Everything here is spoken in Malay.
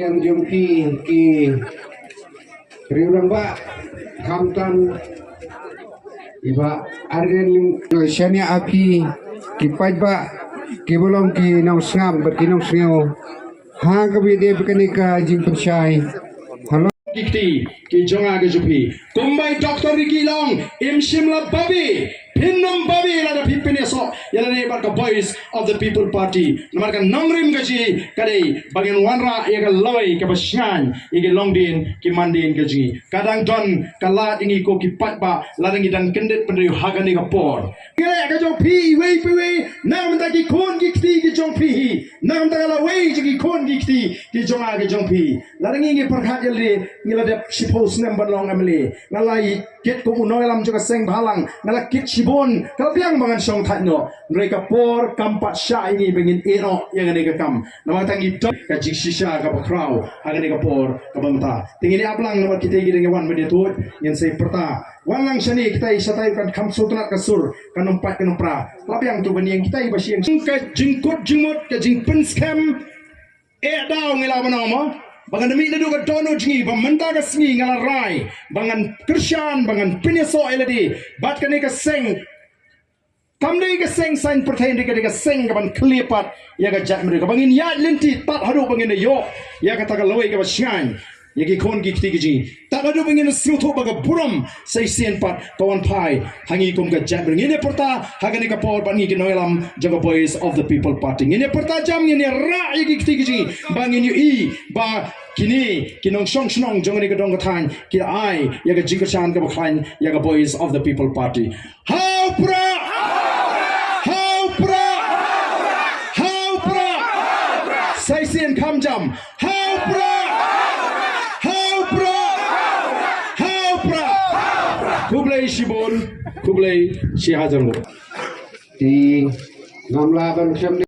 yang jumpi ki riulang ba kamtan iba argen shania api ki paitbah ki bolong ki nong sngam berkinong sngo ha kabide bekanika jingkyrshan halo Kikti ki jonga ke jupi kumbai doktor ki long im shimla babi pinnam babi la pipine so yala ne barka boys of the people party namarka nongrim gaji kade bagian wanra ya lawei ka basyan ige longdin ki mandin gaji kadang don kalat ingi ko ki paitbah ladang dan kendet pendri hagani ka por kire ka jo pi wei nam ta ki kon ki kti ki jong pi nam ta lawei ki kon ki kti ki jonga ke jong pi ladang ingi perkhat yali ngila de shipos number long amli ngalai ket ko unoy lam juga seng balang ngala kit shibon kalbiang bangan song thaino mereka por kampat sha ini bengin eno yang ne ka kam namang tangi dot ka jikshisha ka bakrau hagane ka por ka banta tingini aplang nomor kita gi dengan wan media tu yang saya perta walang shani kita isatai kan kam sutrat ka sur kanompat kanompra kalbiang tu bani yang kita basiang ka jingkut jingmot ka jingpen scam daw ngila manama bangan demi nadu ka dono jingi bamanta ka sngi ngala rai bangan kyrshan bangan pineso eladi bat ka ne ka seng kamde ka seng sign pertain ka seng ka ban klipat ya ka jat mereka bangin ya linti tat hadu bangin yo ya ka ta ka lawei ka basyan ya ki kon ki kti ji tat hadu bangin sutho baga buram sai sen pat kawan pai hangi kum ka jat bangin ne porta hagani ka por bangi ki noelam jaga boys of the people party ne porta jam ne ra ya ki kti ji bangin yu i ba kini kinong song snong jongani ka dong ka thañ ki ai ya ka jingkyrshan ka bakhain ya ka boys of the people party how pura sai sien kam jam how pura kublai shibon kublai shi hajar di ngamla ban